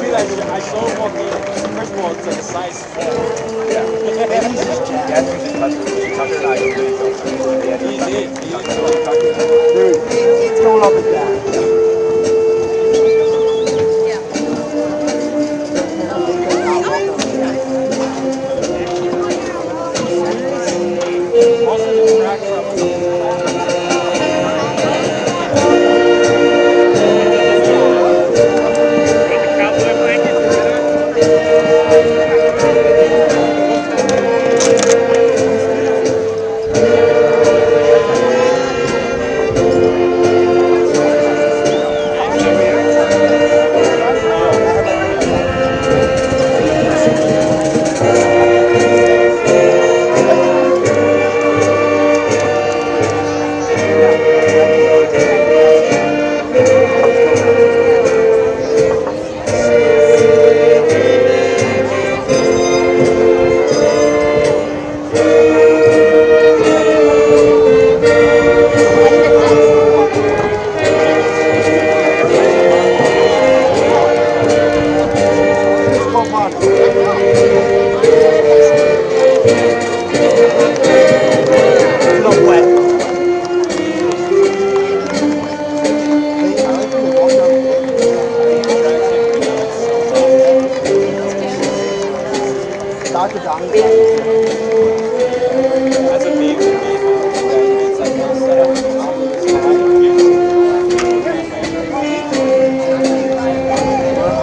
be like, I saw him walk in. First of all, it's like a size small. Yeah. Maybe he's just jacked. Yeah, I think Tucker and I really don't understand. Yeah, He did. He did. Dude, it's going up and down. Also, the track Dr. Donnie's on it too. That's a meme to me. It's like one set up.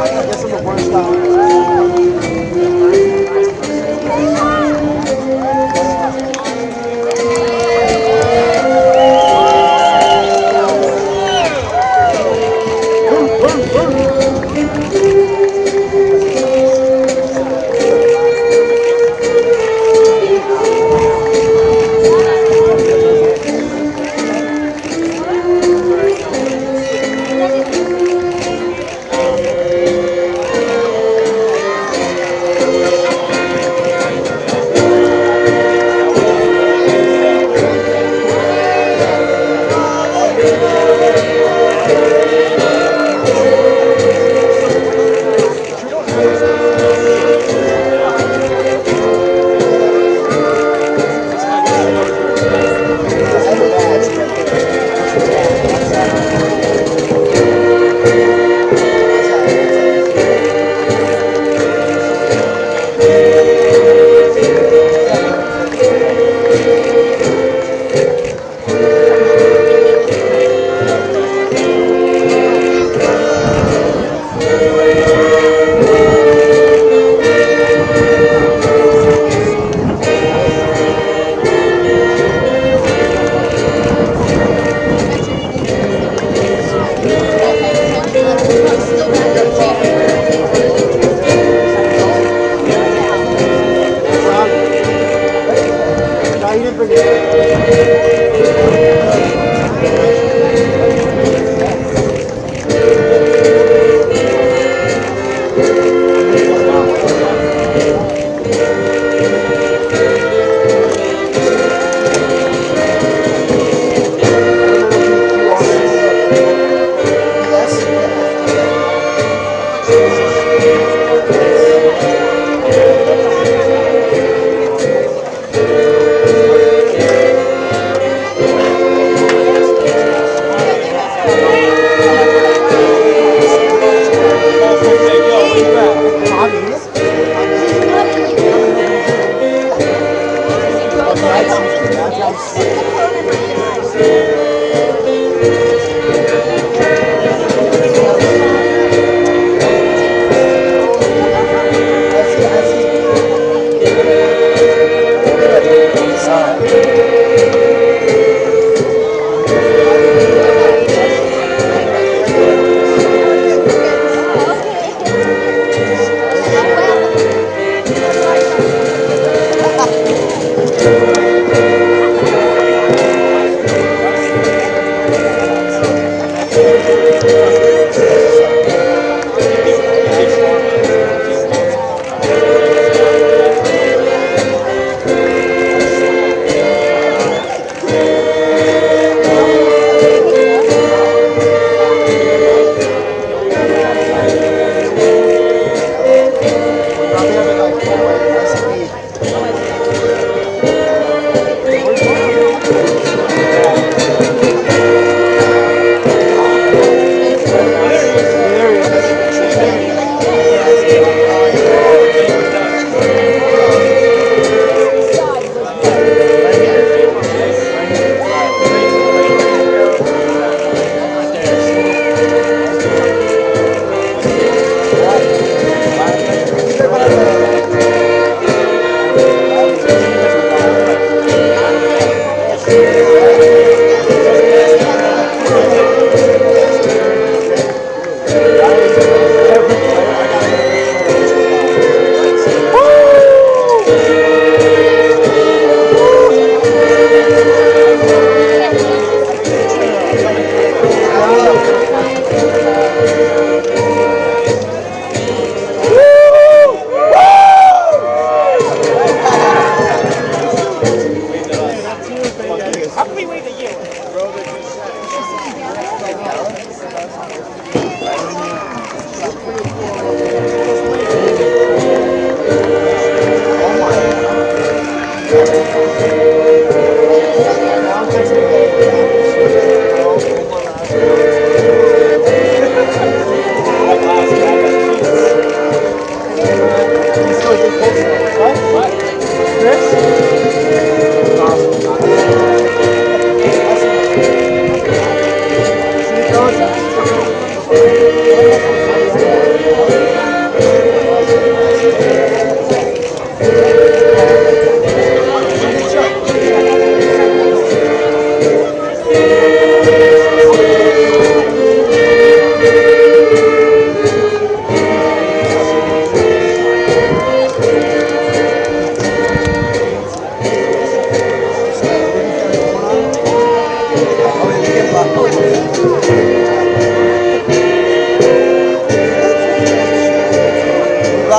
I guess I'm the worst style.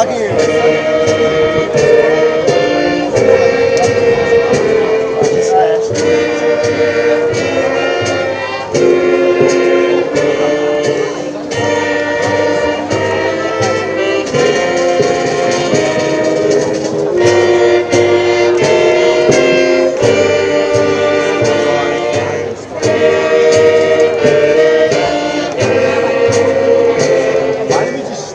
I can hear you. Why don't we just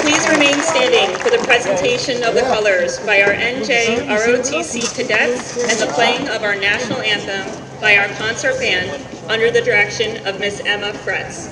Please remain standing for the presentation of the colors by our NJROTC cadets and the playing of our national anthem by our concert band under the direction of Miss Emma Fretz.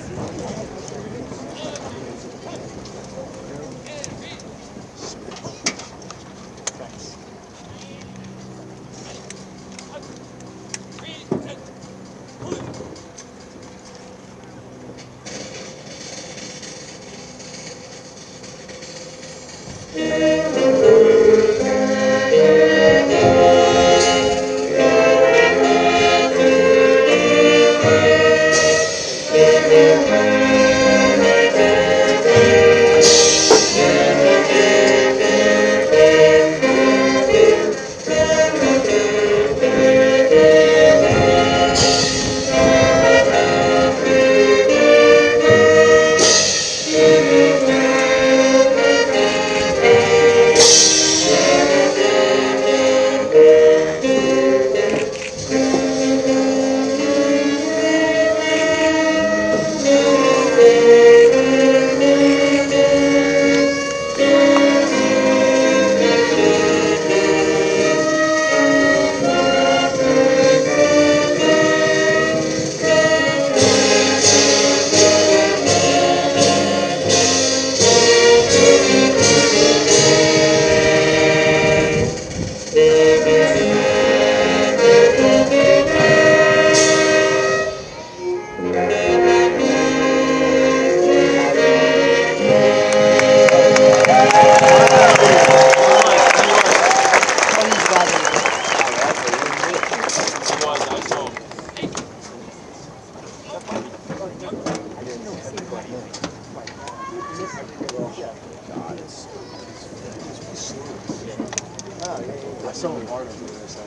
I saw him hard over there, so.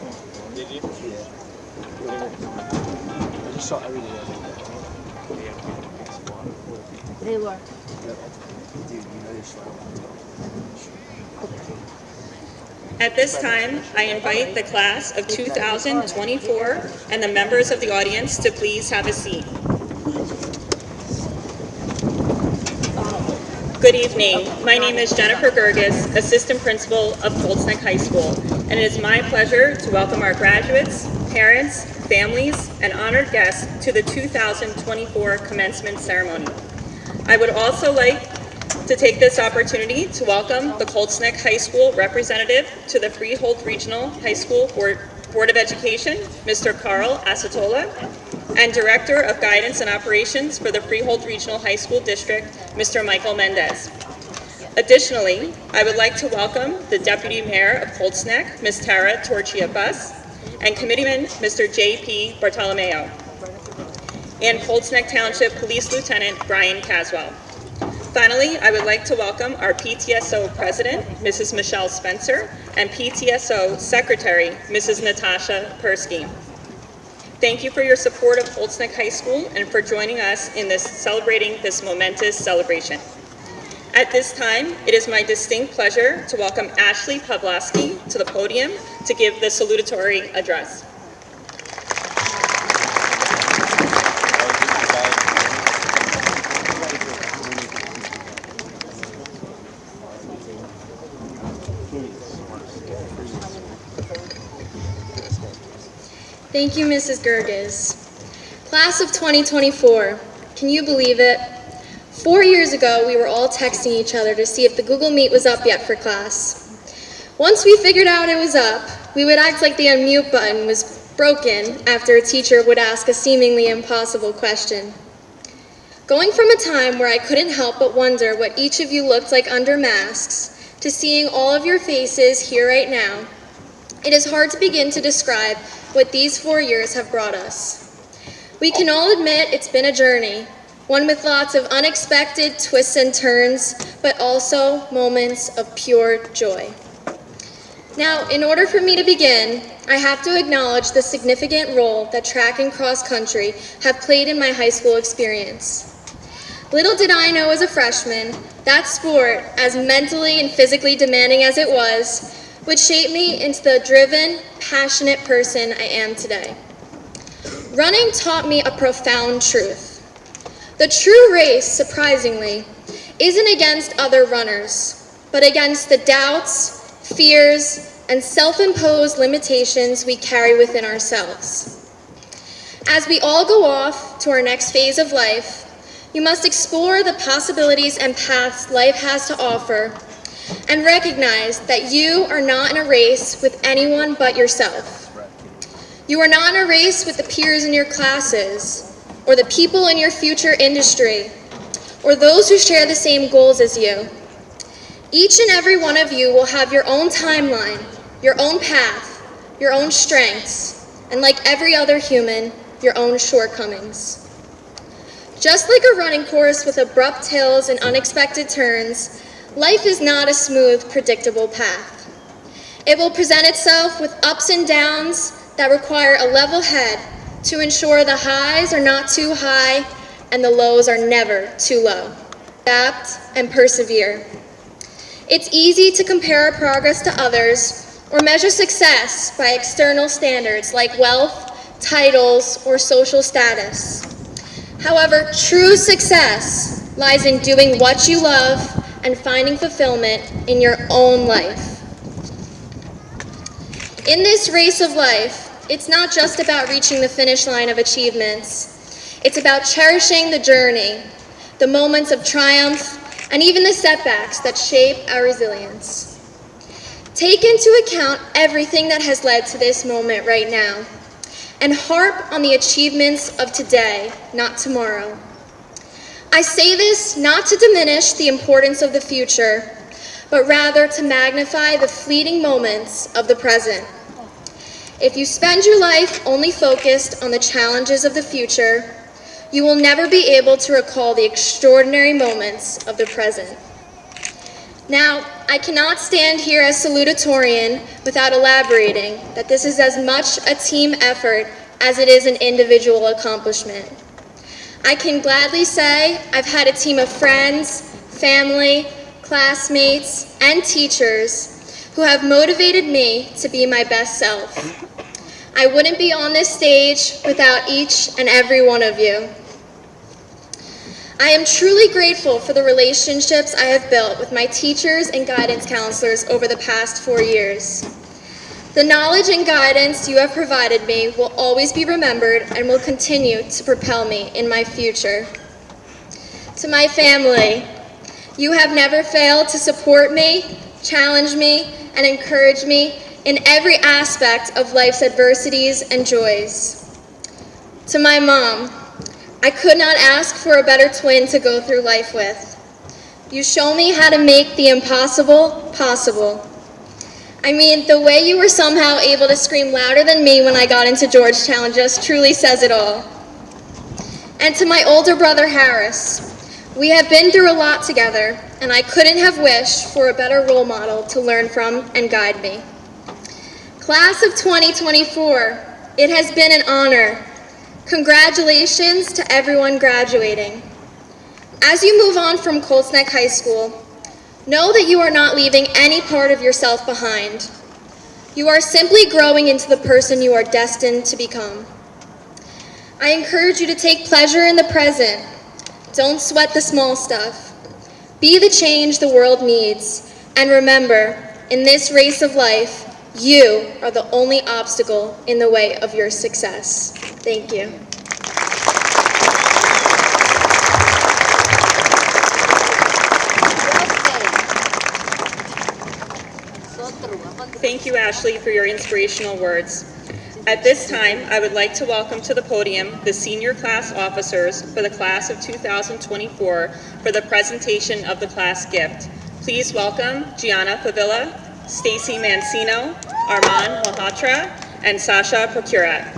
Did you? Yeah. I just saw everything. Hey, Laura. Dude, you know you're slow. At this time, I invite the class of 2024 and the members of the audience to please have a seat. Good evening. My name is Jennifer Gerges, Assistant Principal of Colts High School, and it is my pleasure to welcome our graduates, parents, families, and honored guests to the 2024 commencement ceremony. I would also like to take this opportunity to welcome the Colts High School representative to the Freehold Regional High School Board of Education, Mr. Carl Acetola, and Director of Guidance and Operations for the Freehold Regional High School District, Mr. Michael Mendez. Additionally, I would like to welcome the Deputy Mayor of Colts Neck, Ms. Tara Torchia-Bus, and Committeeman Mr. J.P. Bartolomeo, and Colts Neck Township Police Lieutenant Brian Caswell. Finally, I would like to welcome our PTSO President, Mrs. Michelle Spencer, and PTSO Secretary, Mrs. Natasha Persky. Thank you for your support of Colts Neck High School and for joining us in celebrating this momentous celebration. At this time, it is my distinct pleasure to welcome Ashley Pawlowski to the podium to give the salutatory address. Thank you, Mrs. Gerges. Class of 2024, can you believe it? 4 years ago, we were all texting each other to see if the Google Meet was up yet for class. Once we figured out it was up, we would act like the unmute button was broken after a teacher would ask a seemingly impossible question. Going from a time where I couldn't help but wonder what each of you looked like under masks to seeing all of your faces here right now, it is hard to begin to describe what these 4 years have brought us. We can all admit it's been a journey, one with lots of unexpected twists and turns, but also moments of pure joy. Now, in order for me to begin, I have to acknowledge the significant role that track and cross country have played in my high school experience. Little did I know as a freshman, that sport, as mentally and physically demanding as it was, would shape me into the driven, passionate person I am today. Running taught me a profound truth. The true race, surprisingly, isn't against other runners, but against the doubts, fears, and self-imposed limitations we carry within ourselves. As we all go off to our next phase of life, you must explore the possibilities and paths life has to offer and recognize that you are not in a race with anyone but yourself. You are not in a race with the peers in your classes, or the people in your future industry, or those who share the same goals as you. Each and every one of you will have your own timeline, your own path, your own strengths, and like every other human, your own shortcomings. Just like a running course with abrupt hills and unexpected turns, life is not a smooth, predictable path. It will present itself with ups and downs that require a level head to ensure the highs are not too high and the lows are never too low. Adapt and persevere. It's easy to compare our progress to others or measure success by external standards like wealth, titles, or social status. However, true success lies in doing what you love and finding fulfillment in your own life. In this race of life, it's not just about reaching the finish line of achievements. It's about cherishing the journey, the moments of triumph, and even the setbacks that shape our resilience. Take into account everything that has led to this moment right now, and harp on the achievements of today, not tomorrow. I say this not to diminish the importance of the future, but rather to magnify the fleeting moments of the present. If you spend your life only focused on the challenges of the future, you will never be able to recall the extraordinary moments of the present. Now, I cannot stand here as salutatorian without elaborating that this is as much a team effort as it is an individual accomplishment. I can gladly say I've had a team of friends, family, classmates, and teachers who have motivated me to be my best self. I wouldn't be on this stage without each and every one of you. I am truly grateful for the relationships I have built with my teachers and guidance counselors over the past 4 years. The knowledge and guidance you have provided me will always be remembered and will continue to propel me in my future. To my family, you have never failed to support me, challenge me, and encourage me in every aspect of life's adversities and joys. To my mom, I could not ask for a better twin to go through life with. You show me how to make the impossible possible. I mean, the way you were somehow able to scream louder than me when I got into Georgetown just truly says it all. And to my older brother, Harris, we have been through a lot together, and I couldn't have wished for a better role model to learn from and guide me. Class of 2024, it has been an honor. Congratulations to everyone graduating. As you move on from Colts High School, know that you are not leaving any part of yourself behind. You are simply growing into the person you are destined to become. I encourage you to take pleasure in the present. Don't sweat the small stuff. Be the change the world needs. And remember, in this race of life, you are the only obstacle in the way of your success. Thank you. Nosotros. Thank you, Ashley, for your inspirational words. At this time, I would like to welcome to the podium the senior class officers for the class of 2024 for the presentation of the class gift. Please welcome Gianna Favilla, Stacy Mancino, Armand Malhotra, and Sasha Procurat.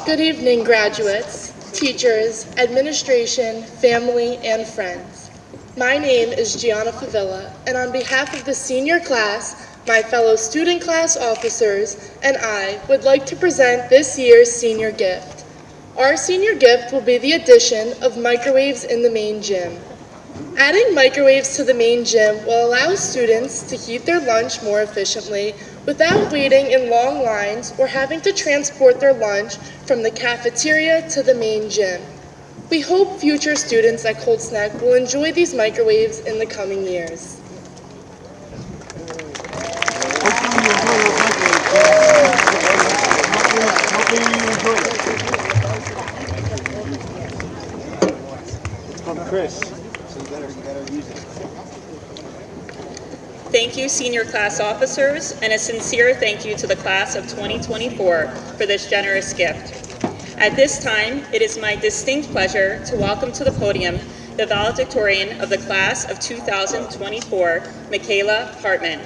Good evening, graduates, teachers, administration, family, and friends. My name is Gianna Favilla, and on behalf of the senior class, my fellow student class officers, and I would like to present this year's senior gift. Our senior gift will be the addition of microwaves in the main gym. Adding microwaves to the main gym will allow students to heat their lunch more efficiently without waiting in long lines or having to transport their lunch from the cafeteria to the main gym. We hope future students at Colts Neck will enjoy these microwaves in the coming years. It's from Chris, so you better use it. Thank you, senior class officers, and a sincere thank you to the class of 2024 for this generous gift. At this time, it is my distinct pleasure to welcome to the podium the valedictorian of the class of 2024, Michaela Hartman.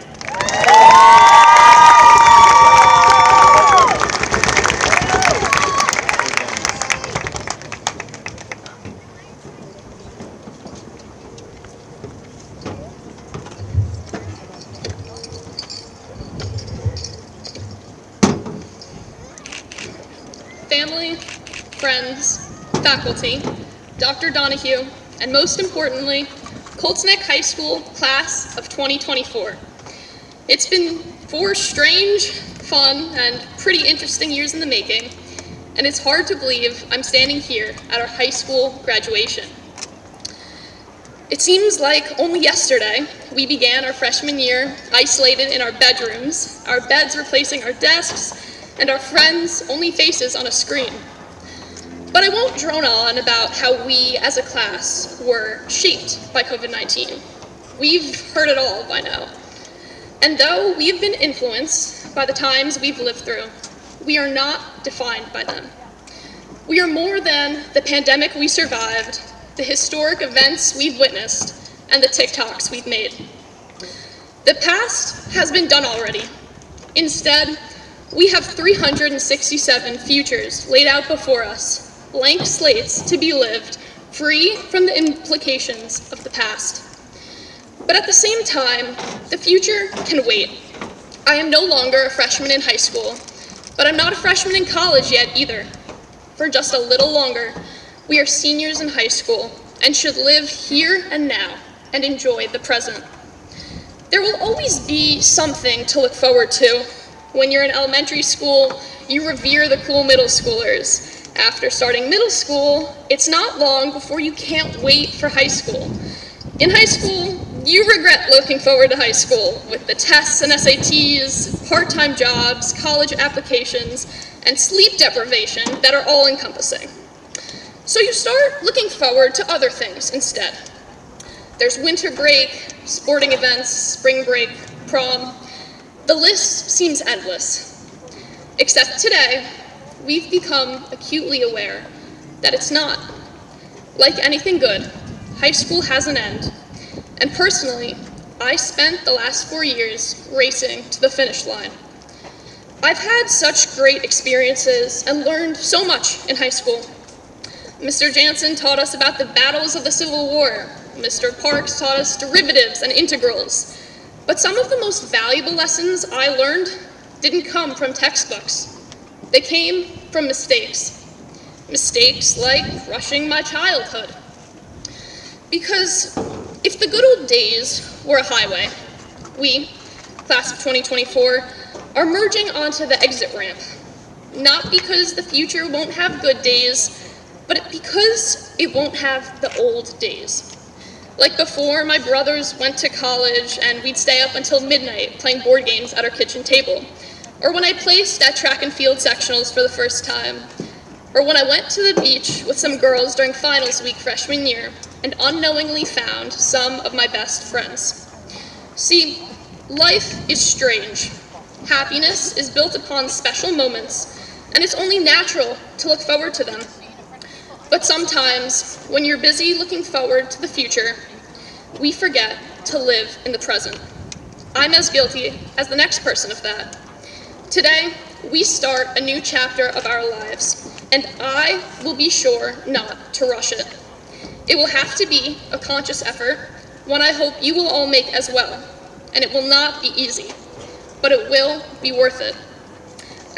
Family, friends, faculty, Dr. Donahue, and most importantly, Colts Neck High School class of 2024. It's been 4 strange, fun, and pretty interesting years in the making, and it's hard to believe I'm standing here at our high school graduation. It seems like only yesterday we began our freshman year isolated in our bedrooms, our beds replacing our desks, and our friends' only faces on a screen. But I won't drone on about how we as a class were shaped by COVID-19. We've heard it all by now. And though we've been influenced by the times we've lived through, we are not defined by them. We are more than the pandemic we survived, the historic events we've witnessed, and the TikToks we've made. The past has been done already. Instead, we have 367 futures laid out before us, blank slates to be lived, free from the implications of the past. But at the same time, the future can wait. I am no longer a freshman in high school, but I'm not a freshman in college yet either. For just a little longer, we are seniors in high school and should live here and now and enjoy the present. There will always be something to look forward to. When you're in elementary school, you revere the cool middle schoolers. After starting middle school, it's not long before you can't wait for high school. In high school, you regret looking forward to high school with the tests and SATs, part-time jobs, college applications, and sleep deprivation that are all-encompassing. So you start looking forward to other things instead. There's winter break, sporting events, spring break, prom. The list seems endless. Except today, we've become acutely aware that it's not. Like anything good, high school has an end. And personally, I spent the last 4 years racing to the finish line. I've had such great experiences and learned so much in high school. Mr. Jansen taught us about the battles of the Civil War. Mr. Parks taught us derivatives and integrals. But some of the most valuable lessons I learned didn't come from textbooks. They came from mistakes. Mistakes like rushing my childhood. Because if the good old days were a highway, we, class of 2024, are merging onto the exit ramp. Not because the future won't have good days, but because it won't have the old days. Like before, my brothers went to college and we'd stay up until midnight playing board games at our kitchen table. Or when I placed at track and field sectionals for the first time. Or when I went to the beach with some girls during finals week freshman year and unknowingly found some of my best friends. See, life is strange. Happiness is built upon special moments, and it's only natural to look forward to them. But sometimes, when you're busy looking forward to the future, we forget to live in the present. I'm as guilty as the next person of that. Today, we start a new chapter of our lives, and I will be sure not to rush it. It will have to be a conscious effort, one I hope you will all make as well, and it will not be easy, but it will be worth it.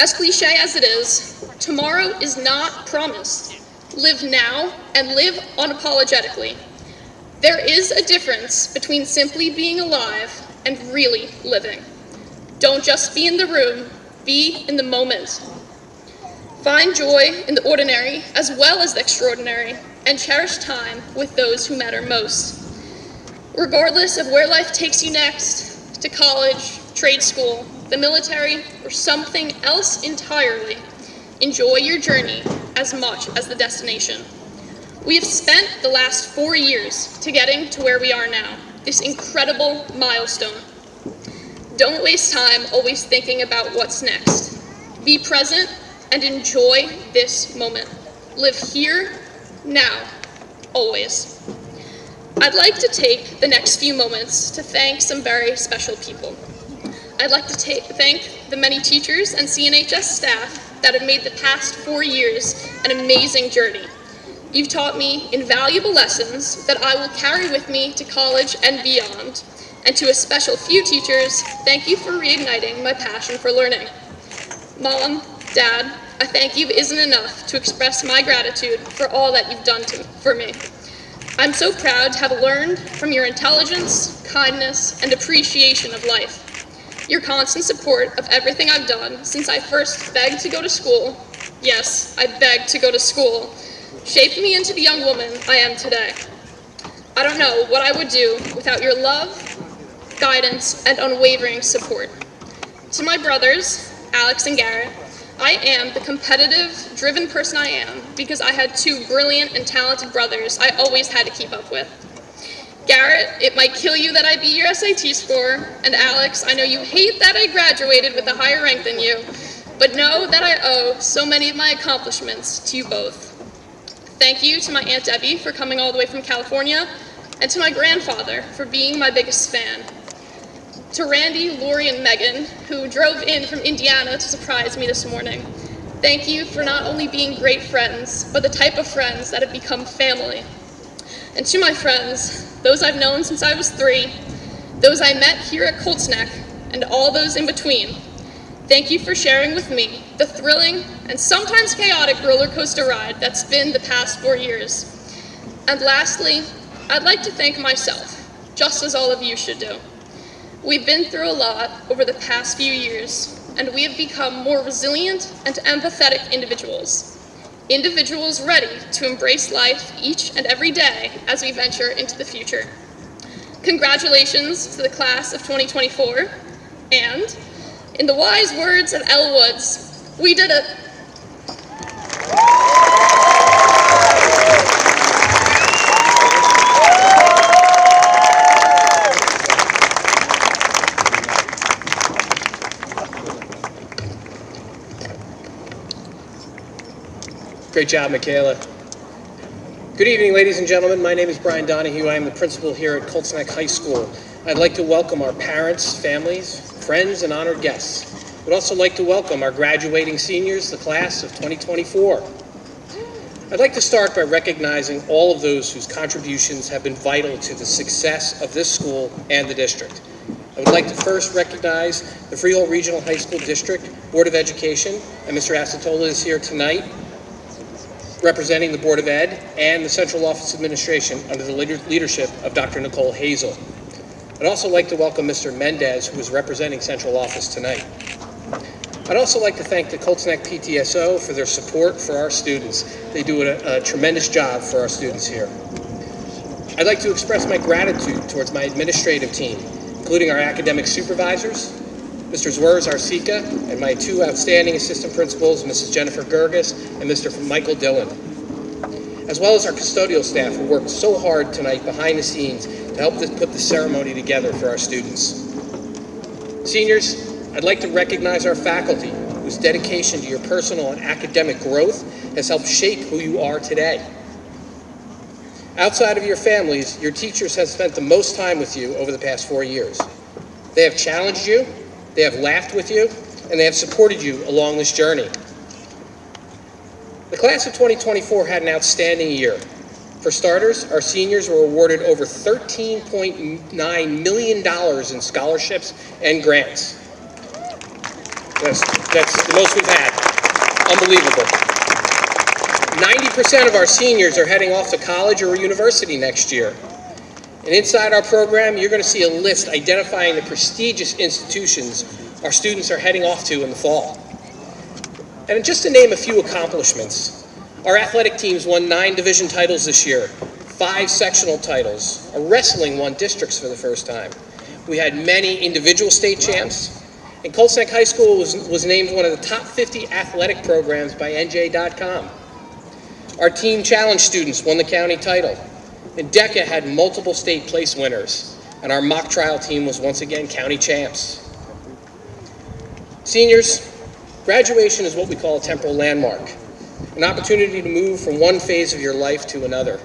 As cliche as it is, tomorrow is not promised. Live now and live unapologetically. There is a difference between simply being alive and really living. Don't just be in the room, be in the moment. Find joy in the ordinary as well as the extraordinary, and cherish time with those who matter most. Regardless of where life takes you next, to college, trade school, the military, or something else entirely, enjoy your journey as much as the destination. We have spent the last 4 years to getting to where we are now, this incredible milestone. Don't waste time always thinking about what's next. Be present and enjoy this moment. Live here, now, always. I'd like to take the next few moments to thank some very special people. I'd like to thank the many teachers and CNHS staff that have made the past 4 years an amazing journey. You've taught me invaluable lessons that I will carry with me to college and beyond. And to a special few teachers, thank you for reigniting my passion for learning. Mom, Dad, a thank you isn't enough to express my gratitude for all that you've done for me. I'm so proud to have learned from your intelligence, kindness, and appreciation of life. Your constant support of everything I've done since I first begged to go to school, yes, I begged to go to school, shaped me into the young woman I am today. I don't know what I would do without your love, guidance, and unwavering support. To my brothers, Alex and Garrett, I am the competitive, driven person I am because I had 2 brilliant and talented brothers I always had to keep up with. Garrett, it might kill you that I beat your SAT score, and Alex, I know you hate that I graduated with a higher rank than you, but know that I owe so many of my accomplishments to you both. Thank you to my Aunt Debbie for coming all the way from California, and to my grandfather for being my biggest fan. To Randy, Lori, and Megan, who drove in from Indiana to surprise me this morning, thank you for not only being great friends, but the type of friends that have become family. And to my friends, those I've known since I was 3, those I met here at Colts Neck, and all those in between, thank you for sharing with me the thrilling and sometimes chaotic roller coaster ride that's been the past 4 years. And lastly, I'd like to thank myself, just as all of you should do. We've been through a lot over the past few years, and we have become more resilient and empathetic individuals. Individuals ready to embrace life each and every day as we venture into the future. Congratulations to the class of 2024, and in the wise words of Elle Woods, we did it. Great job, Michaela. Good evening, ladies and gentlemen. My name is Brian Donahue. I am the principal here at Colts Neck High School. I'd like to welcome our parents, families, friends, and honored guests. We'd also like to welcome our graduating seniors, the class of 2024. I'd like to start by recognizing all of those whose contributions have been vital to the success of this school and the district. I would like to first recognize the Freehold Regional High School District Board of Education, and Mr. Acetola is here tonight, representing the Board of Ed and the Central Office Administration under the leadership of Dr. Nicole Hazel. I'd also like to welcome Mr. Mendez, who is representing Central Office tonight. I'd also like to thank the Colts Neck PTSO for their support for our students. They do a tremendous job for our students here. I'd like to express my gratitude towards my administrative team, including our academic supervisors, Mr. Zwers Arsika, and my two outstanding assistant principals, Mrs. Jennifer Gerges and Mr. Michael Dillon, as well as our custodial staff who worked so hard tonight behind the scenes to help put the ceremony together for our students. Seniors, I'd like to recognize our faculty, whose dedication to your personal and academic growth has helped shape who you are today. Outside of your families, your teachers have spent the most time with you over the past 4 years. They have challenged you, they have laughed with you, and they have supported you along this journey. The class of 2024 had an outstanding year. For starters, our seniors were awarded over $13.9 million in scholarships and grants. That's the most we've had. Unbelievable. 90% of our seniors are heading off to college or university next year. And inside our program, you're going to see a list identifying the prestigious institutions our students are heading off to in the fall. And just to name a few accomplishments, our athletic teams won 9 division titles this year, 5 sectional titles. Our wrestling won districts for the first time. We had many individual state champs. And Colts Neck High School was named one of the top 50 athletic programs by NJ.com. Our teen challenge students won the county title. And DECA had multiple state place winners. And our mock trial team was once again county champs. Seniors, graduation is what we call a temporal landmark, an opportunity to move from one phase of your life to another.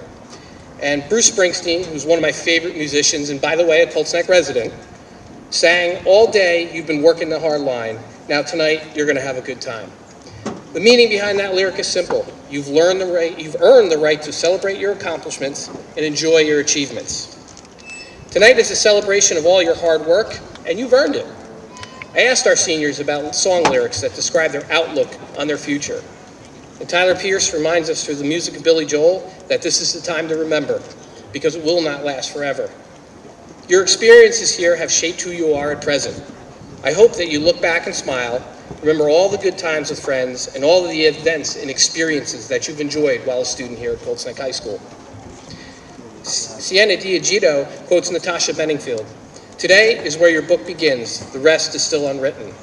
And Bruce Springsteen, who's one of my favorite musicians, and by the way, a Colts Neck resident, sang, "All day you've been working the hard line. Now tonight you're going to have a good time." The meaning behind that lyric is simple. You've earned the right to celebrate your accomplishments and enjoy your achievements. Tonight is a celebration of all your hard work, and you've earned it. I asked our seniors about song lyrics that describe their outlook on their future. And Tyler Pierce reminds us through the music of Billy Joel that this is the time to remember, because it will not last forever. Your experiences here have shaped who you are at present. I hope that you look back and smile, remember all the good times with friends, and all of the events and experiences that you've enjoyed while a student here at Colts Neck High School. Sienna Diagito quotes Natasha Benningfield, "Today is where your book begins. The rest is still unwritten."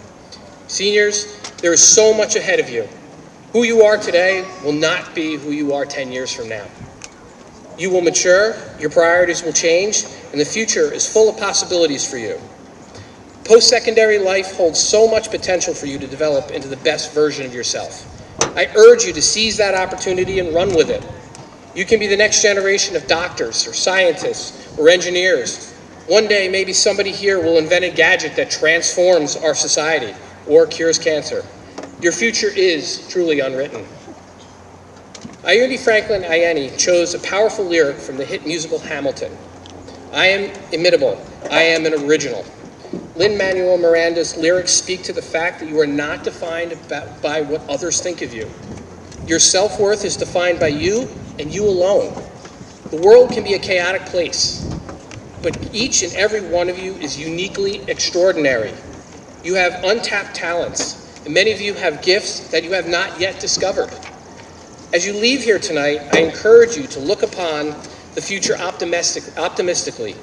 Seniors, there is so much ahead of you. Who you are today will not be who you are 10 years from now. You will mature, your priorities will change, and the future is full of possibilities for you. Post-secondary life holds so much potential for you to develop into the best version of yourself. I urge you to seize that opportunity and run with it. You can be the next generation of doctors or scientists or engineers. One day, maybe somebody here will invent a gadget that transforms our society or cures cancer. Your future is truly unwritten. Ione Franklin Iene chose a powerful lyric from the hit musical Hamilton. "I am imitable. I am an original." Lin-Manuel Miranda's lyrics speak to the fact that you are not defined by what others think of you. Your self-worth is defined by you and you alone. The world can be a chaotic place, but each and every one of you is uniquely extraordinary. You have untapped talents, and many of you have gifts that you have not yet discovered. As you leave here tonight, I encourage you to look upon the future optimistically.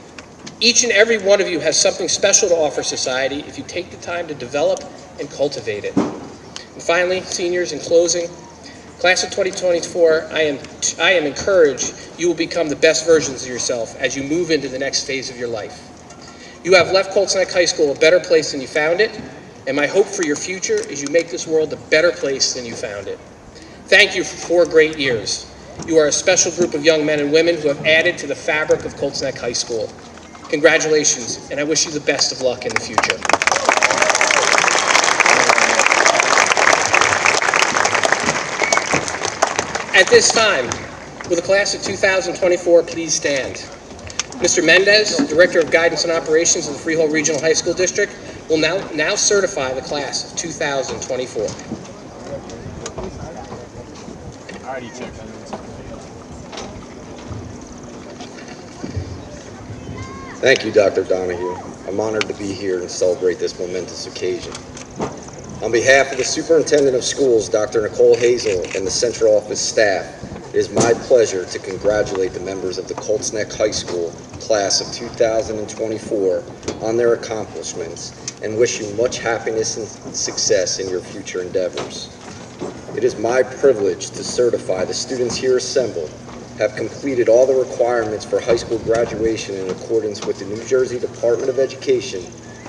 Each and every one of you has something special to offer society if you take the time to develop and cultivate it. And finally, seniors, in closing, class of 2024, I am encouraged you will become the best versions of yourself as you move into the next phase of your life. You have left Colts Neck High School a better place than you found it, and my hope for your future is you make this world a better place than you found it. Thank you for 4 great years. You are a special group of young men and women who have added to the fabric of Colts Neck High School. Congratulations, and I wish you the best of luck in the future. At this time, will the class of 2024 please stand? Mr. Mendez, Director of Guidance and Operations of the Freehold Regional High School District, will now certify the class of 2024. Alrighty, check. Thank you, Dr. Donahue. I'm honored to be here and celebrate this momentous occasion. On behalf of the Superintendent of Schools, Dr. Nicole Hazel, and the Central Office staff, It is my pleasure to congratulate the members of the Colts Neck High School class of 2024 on their accomplishments and wish you much happiness and success in your future endeavors. It is my privilege to certify the students here assembled have completed all the requirements for high school graduation in accordance with the New Jersey Department of Education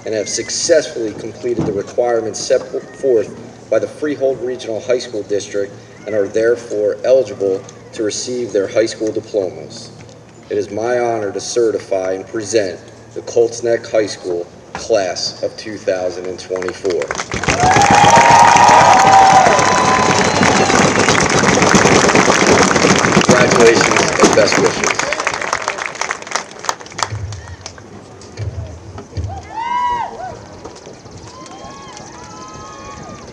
and have successfully completed the requirements set forth by the Freehold Regional High School District and are therefore eligible to receive their high school diplomas. It is my honor to certify and present the Colts Neck High School class of 2024. Congratulations and best wishes.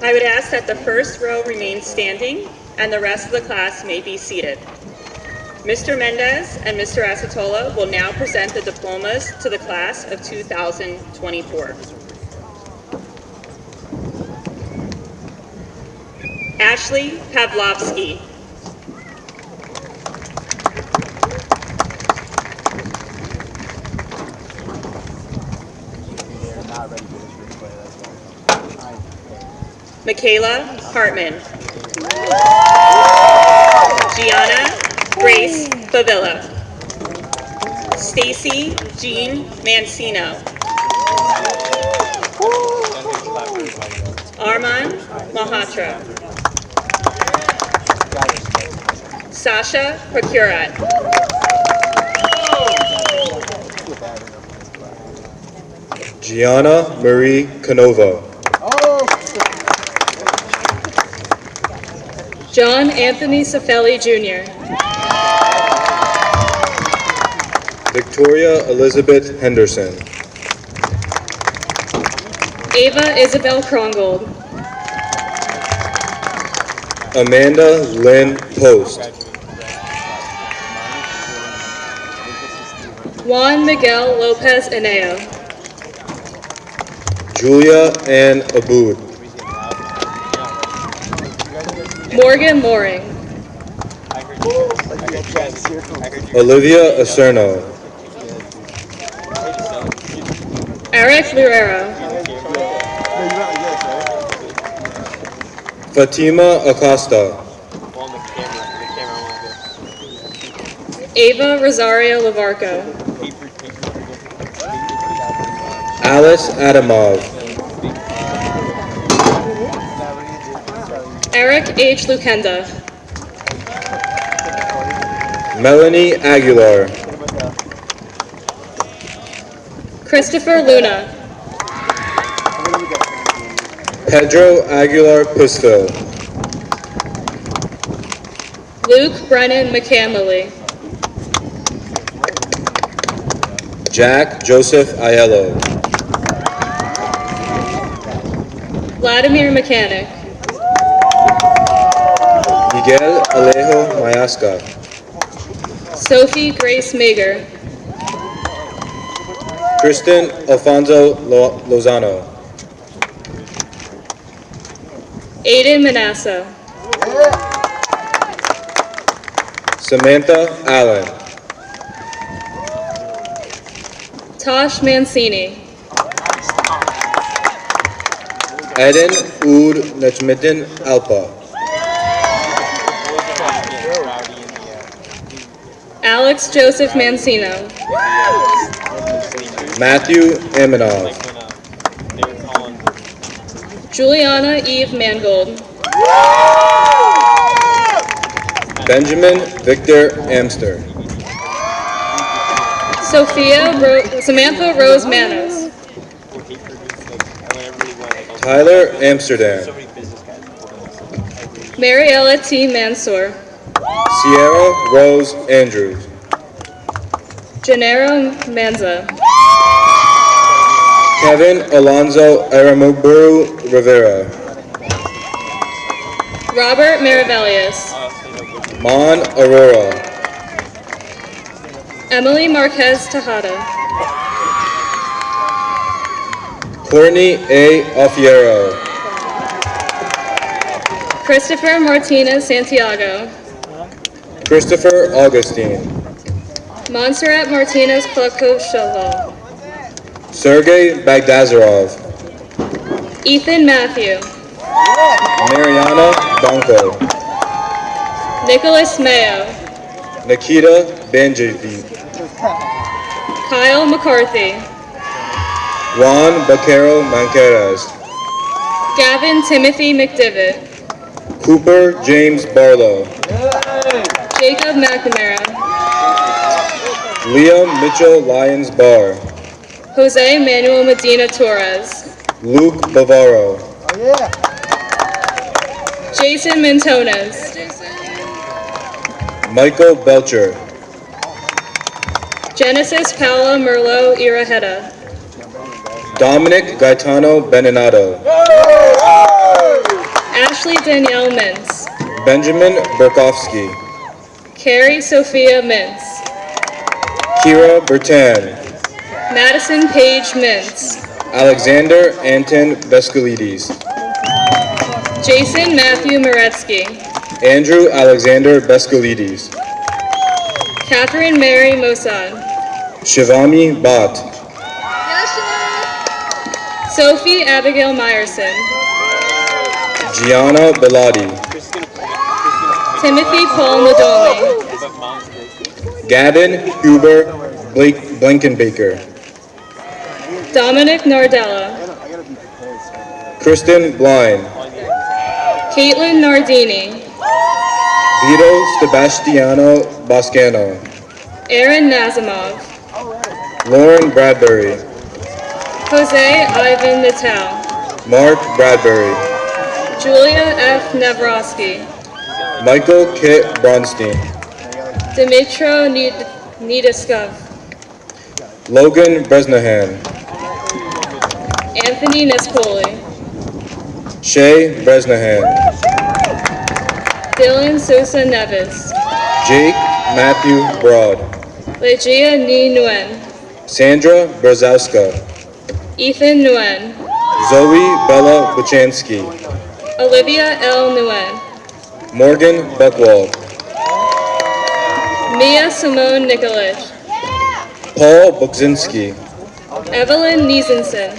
I would ask that the first row remain standing and the rest of the class may be seated. Mr. Mendez and Mr. Acetola will now present the diplomas to the class of 2024. Ashley Pavlovsky. Michaela Hartman. Gianna Grace Favilla. Stacy Jean Mancino. Arman Mahatra. Sasha Procurat. Gianna Marie Canova. John Anthony Cifelli Jr. Victoria Elizabeth Henderson. Ava Isabel Krongold. Amanda Lynn Post. Juan Miguel Lopez Eneo. Julia Ann Aboud. Morgan Loring. Olivia Acerno. Eric Lurero. Fatima Acosta. Ava Rosario Lavarco. Alice Adamov. Eric H. Lukenda. Melanie Aguilar. Christopher Luna. Pedro Aguilar Pistil. Luke Brennan McCamley. Jack Joseph Aiello. Vladimir Mechanic. Miguel Alejo Mayasca. Sophie Grace Mager. Kristen Alfonso Lozano. Aiden Manassa. Samantha Allen. Tosh Mancini. Eden Oud Najmuddin Alpa. Alex Joseph Mancino. Matthew Aminov. Juliana Eve Mangold. Benjamin Victor Amster. Samantha Rose Manos. Tyler Amsterdam. Mariella T. Mansour. Sierra Rose Andrews. Gennaro Manza. Kevin Alonzo Aramuburu Rivera. Robert Maravellius. Mon Aurora. Emily Marquez Tejada. Courtney A. Alfiero. Christopher Martinez Santiago. Christopher Augustine, Montserrat Martinez Klokoshovo, Sergey Bagdazarov, Ethan Matthew, Mariana Banco, Nicholas Mayo, Nikita Banjevi, Kyle McCarthy, Juan Baquero Manqueras, Gavin Timothy McDivitt, Cooper James Barlow, Jacob McNamara, Liam Mitchell Lyons Barr, Jose Manuel Medina Torres, Luke Bavaro, Jason Mintones, Michael Belcher, Genesis Paula Merlot Iraheta, Dominic Gaetano Beninato, Ashley Danielle Mintz, Benjamin Burkowski, Carrie Sophia Mintz, Kira Bertan, Madison Paige Mintz, Alexander Anton Vescalides, Jason Matthew Moretsky, Andrew Alexander Vescalides, Catherine Mary Mossad, Shivami Bhatt, Sophie Abigail Meyerson, Gianna Bellotti, Timothy Paul Nadolny, Gavin Huber Blankenbaker, Dominic Nardella, Kristen Blind, Caitlin Nardini, Vito Sebastiano Boscano, Aaron Nazimov, Lauren Bradbury, Jose Ivan Natal, Mark Bradbury, Julia F. Navrosky, Michael Kit Bronstein, Dimitro Nidaskov, Logan Bresnahan, Anthony Nespoli, Shay Bresnahan, Dylan Sosa Neves, Jake Matthew Broad, Legia Ni Nguyen, Sandra Brzezowska, Ethan Nguyen, Zoe Bella Buchansky, Olivia L. Nguyen, Morgan Buckwald, Mia Simone Nikolic, Paul Bukzinski, Evelyn Niesenson,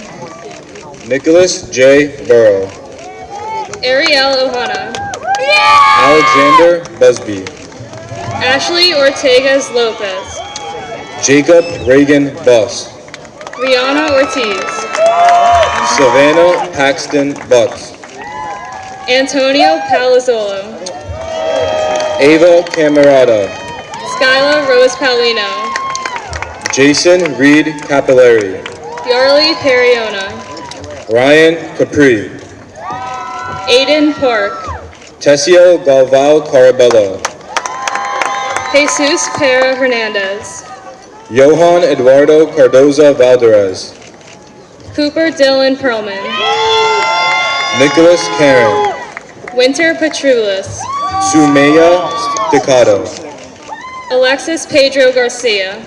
Nicholas J. Burrow, Ariel Ohana, Alexander Busby, Ashley Ortegas Lopez, Jacob Reagan Buss, Rihanna Ortiz, Savannah Paxton Butts, Antonio Palazzolo, Ava Camerata, Skyla Rose Paulino, Jason Reed Capillari, Yarly Periona, Ryan Capri, Aiden Park, Tessio Galvao Carabello, Jesus Pera Hernandez, Johan Eduardo Cardoza Valderez, Cooper Dylan Perlman, Nicholas Karen, Winter Petrulis, Sumaya Staccato, Alexis Pedro Garcia,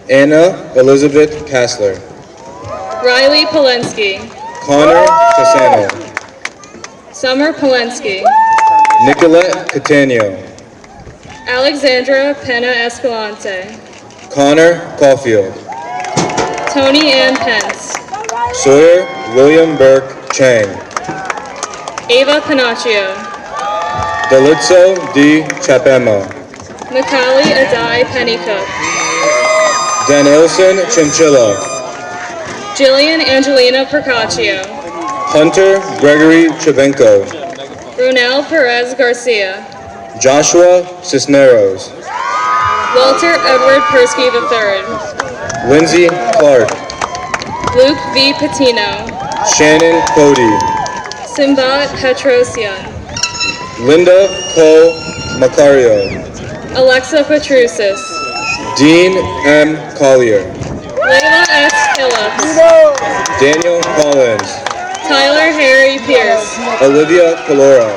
Anna Elizabeth Kassler, Riley Polensky, Connor Cassano, Summer Polensky, Nicolette Catania, Alexandra Pena Escalante, Connor Caulfield, Tony Ann Pence, Sawyer William Burke Chang, Ava Panaccio, Delitzo D. Chapema, Macaulay Adai Pennycook, Danielson Chinchilla, Jillian Angelina Percaccio, Hunter Gregory Chavenko, Brunel Perez Garcia, Joshua Cisneros, Walter Edward Persky III, Lindsay Clark, Luke V. Patino, Shannon Cody, Simbat Petrosian, Linda Cole Macario, Alexa Petrusis, Dean M. Collier, Layla S. Phillips, Daniel Collins, Tyler Harry Pierce, Olivia Calora,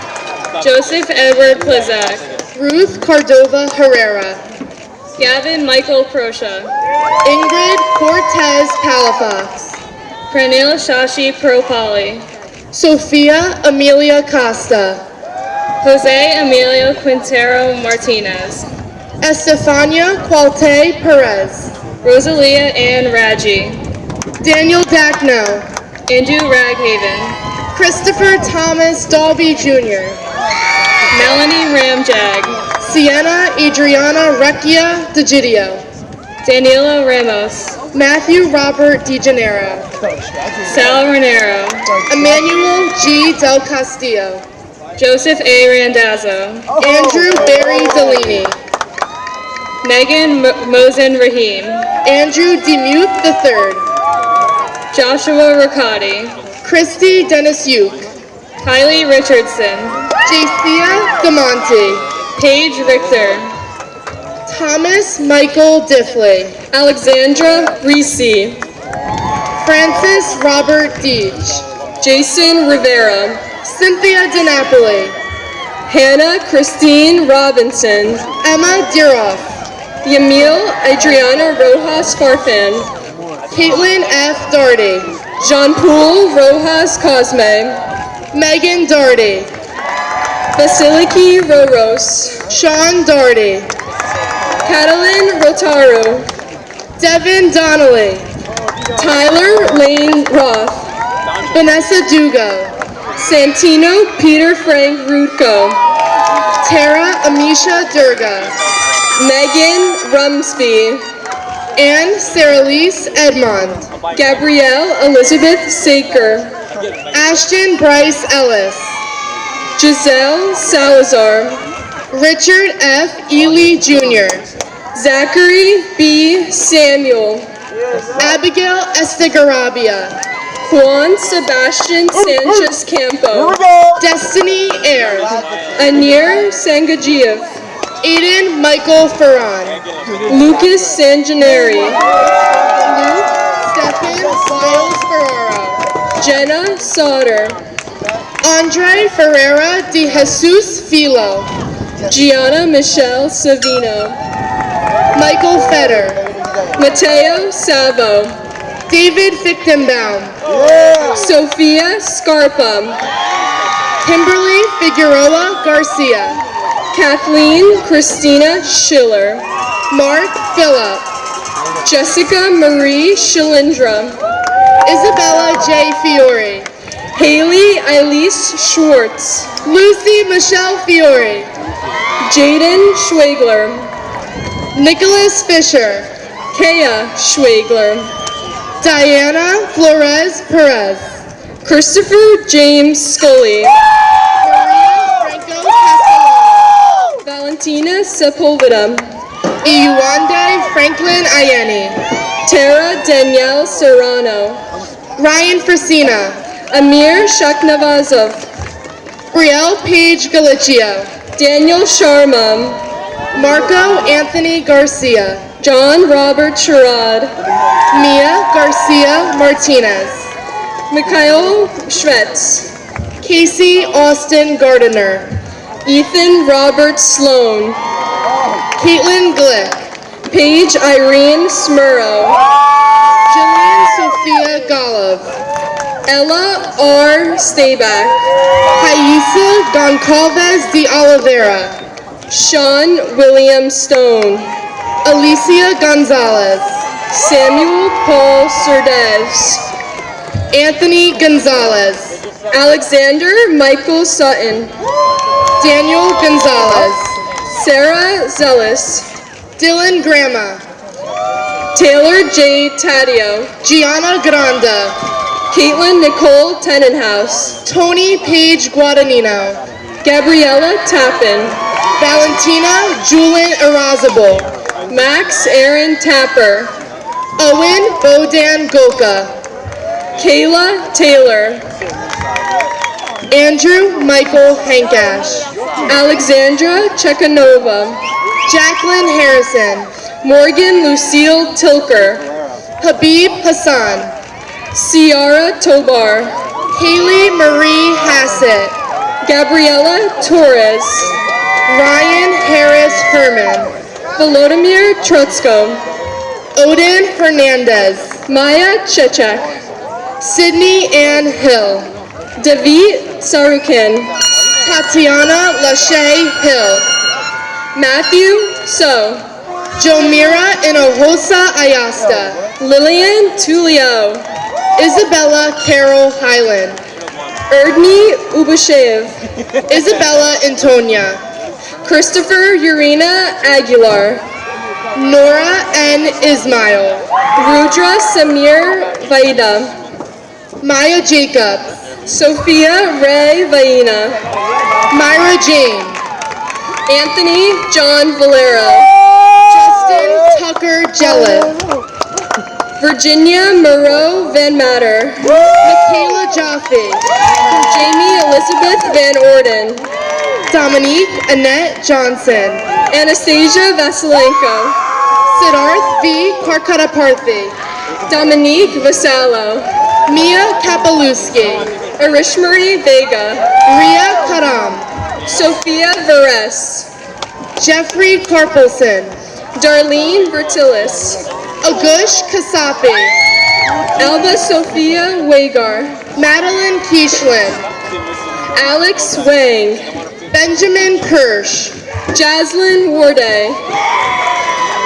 Joseph Edward Plizak, Ruth Cordova Herrera, Gavin Michael Prosha, Ingrid Cortez Palafox, Pranil Shashi Propali, Sophia Amelia Costa, Jose Emilio Quintero Martinez, Estefania Qualte Perez. Rosalia Ann Raji. Daniel Dackno. Andrew Raghaven. Christopher Thomas Dalby Jr. Melanie Ramjag. Sienna Adriana Recchia DeGidio. Daniela Ramos. Matthew Robert DeGennaro. Sal Renero. Emmanuel G. Del Castillo. Joseph A. Randazzo. Andrew Barry Delaney. Megan Mosen Rahim. Andrew Demuth III. Joshua Riccati. Christy Dennis Uke. Kylie Richardson. Jacia DeMonte. Paige Richter. Thomas Michael Diffley. Alexandra Reese. Francis Robert Deitch. Jason Rivera. Cynthia DiNapoli. Hannah Christine Robinson. Emma Diroff. Yamil Adriana Rojas Farfan. Caitlin F. Darty. Jean-Paul Rojas Cosme. Megan Darty. Vasiliki Roros. Sean Darty. Catalin Rotaru. Devin Donnelly. Tyler Lane Roth. Vanessa Dugo. Santino Peter Frank Rudko. Tara Amisha Durga. Megan Rumsby. Anne Saralise Edmond. Gabrielle Elizabeth Saker. Ashton Bryce Ellis. Giselle Salazar. Richard F. Ely Jr. Zachary B. Samuel. Abigail Estigarrabia. Juan Sebastian Sanchez Campo. Destiny Air. Anir Sangajiev. Aiden Michael Ferran. Lucas Sanjaneri. Luke Stephen Miles Ferraro. Jenna Sauter. Andre Ferreira de Jesus Filo. Gianna Michelle Savino. Michael Fetter. Mateo Savo. David Fichtenbaum. Sophia Scarpa. Kimberly Figueroa Garcia. Kathleen Christina Schiller. Mark Phillip. Jessica Marie Shilindra. Isabella J. Fiore. Haley Elise Schwartz. Lucy Michelle Fiore. Jaden Schwagler. Nicholas Fisher. Kea Schwagler. Diana Flores Perez. Christopher James Scully. Maria Franco Castellano. Valentina Sepulveda. Iwande Franklin Ayeni. Tara Danielle Serrano. Ryan Fresina. Amir Shaknavazov. Brielle Page Galicia. Daniel Sharma. Marco Anthony Garcia. John Robert Sherrod. Mia Garcia Martinez. Mikhail Schwetz. Casey Austin Gardiner. Ethan Robert Sloan. Caitlin Glick. Paige Irene Smurrow. Jillian Sophia Golov. Ella R. Stayback. Haisa Goncalves de Oliveira. Sean William Stone. Alicia Gonzalez. Samuel Paul Surdez. Anthony Gonzalez. Alexander Michael Sutton. Daniel Gonzalez. Sarah Zealous. Dylan Grandma. Taylor J. Taddeo. Gianna Granda. Caitlin Nicole Tenenhouse. Tony Page Guadagnino. Gabriella Tappan. Valentina Julian Erasable. Max Aaron Tapper. Owen Bodan Goka. Kayla Taylor. Andrew Michael Hankash. Alexandra Chekhanova. Jacqueline Harrison. Morgan Lucille Tilker. Habib Hassan. Ciara Tobar. Haley Marie Hassett. Gabriella Torres. Ryan Harris Herman. Volodymyr Trotsko. Odin Hernandez. Maya Chechek. Sydney Ann Hill. David Sarukin. Tatiana Lachey Hill. Matthew So, Jomira Inohosa Ayasta, Lillian Tulio, Isabella Carol Highland, Erdney Ubashev, Isabella Antonia, Christopher Urena Aguilar, Nora N. Ismail, Rudra Samir Vaida, Maya Jacobs, Sophia Ray Vaina, Myra Jane, Anthony John Valero, Justin Tucker Jelliff, Virginia Moreau Van Matter, Michaela Jaffe, Jamie Elizabeth Van Orden, Dominique Annette Johnson, Anastasia Vasilenko, Siddharth V. Karkataparthi, Dominique Vasallo, Mia Kapaluski, Arishmarie Vega, Ria Karam, Sophia Veres, Jeffrey Carpelson, Darlene Bertilis, Agush Kasapi, Alba Sophia Wagar, Madeline Keishlin, Alex Wang, Benjamin Kirsch, Jaslyn Warday,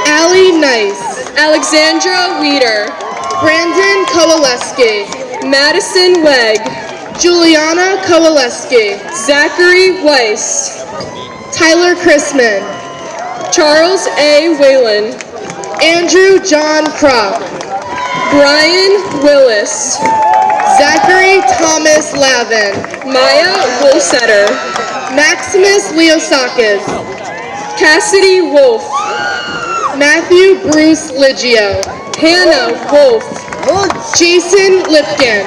Allie Nice, Alexandra Weeder, Brandon Kowaleski, Madison Wegg, Juliana Kowaleski, Zachary Weiss, Tyler Chrisman, Charles A. Whalen, Andrew John Kropp, Brian Willis, Zachary Thomas Lavin, Maya Wolsetter, Maximus Leosakis, Cassidy Wolf, Matthew Bruce Liggio, Hannah Wolf, Jason Lipkin,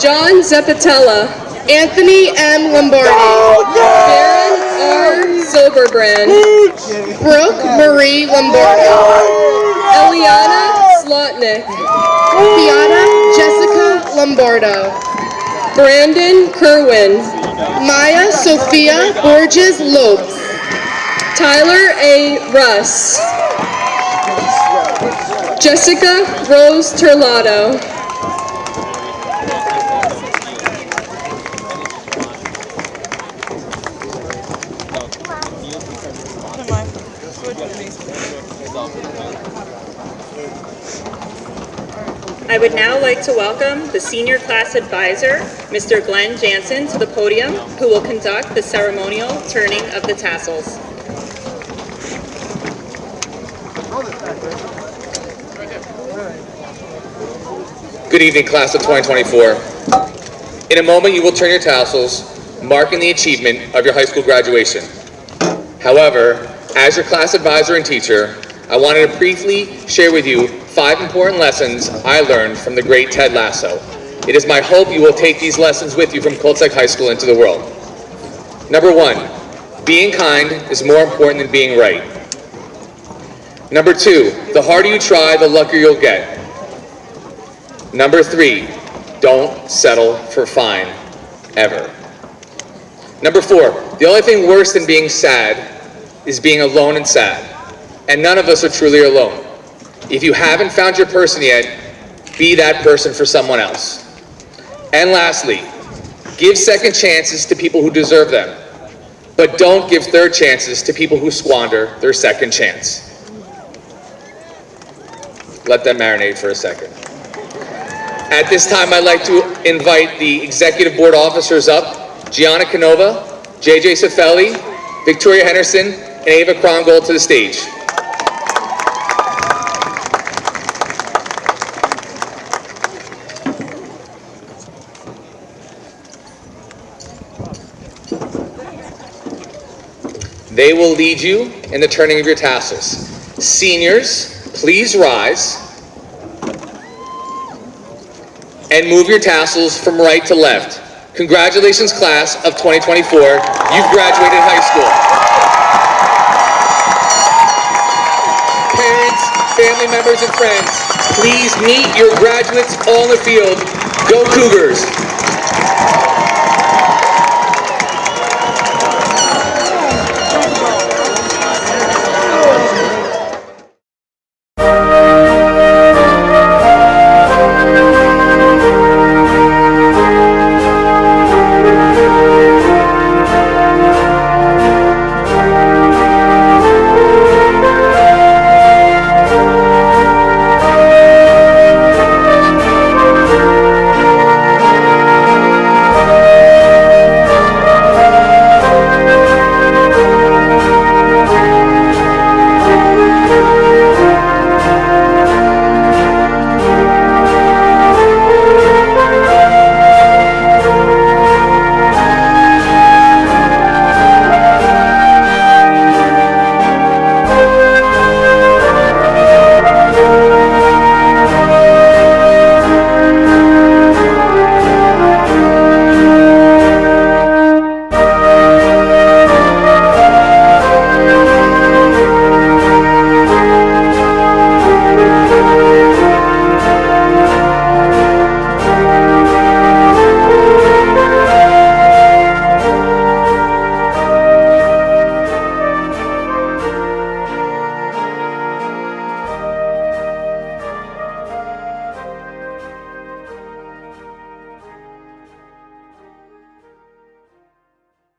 John Zeppatella, Anthony M. Lombardi, Baron R. Zilberbrand, Brooke Marie Lombardi, Eliana Slotnick, Fiona Jessica Lombardo, Brandon Kerwin, Maya Sophia Borges Lopes, Tyler A. Russ, Jessica Rose Turlato, I would now like to welcome the senior class advisor, Mr. Glenn Jansen, to the podium, who will conduct the ceremonial turning of the tassels. Good evening, class of 2024. In a moment, you will turn your tassels, marking the achievement of your high school graduation. However, as your class advisor and teacher, I wanted to briefly share with you 5 important lessons I learned from the great Ted Lasso. It is my hope you will take these lessons with you from Colts Neck High School into the world. Number 1, being kind is more important than being right. Number 2, the harder you try, the luckier you'll get. Number 3, don't settle for fine, ever. Number 4, the only thing worse than being sad is being alone and sad. And none of us are truly alone. If you haven't found your person yet, be that person for someone else. And lastly, give second chances to people who deserve them. But don't give third chances to people who squander their second chance. Let that marinate for a second. At this time, I'd like to invite the executive board officers up, Gianna Canova, JJ Cifelli, Victoria Henderson, and Ava Krongold to the stage. They will lead you in the turning of your tassels. Seniors, please rise and move your tassels from right to left. Congratulations, class of 2024. You've graduated high school. Parents, family members, and friends, please meet your graduates all in the field. Go Cougars!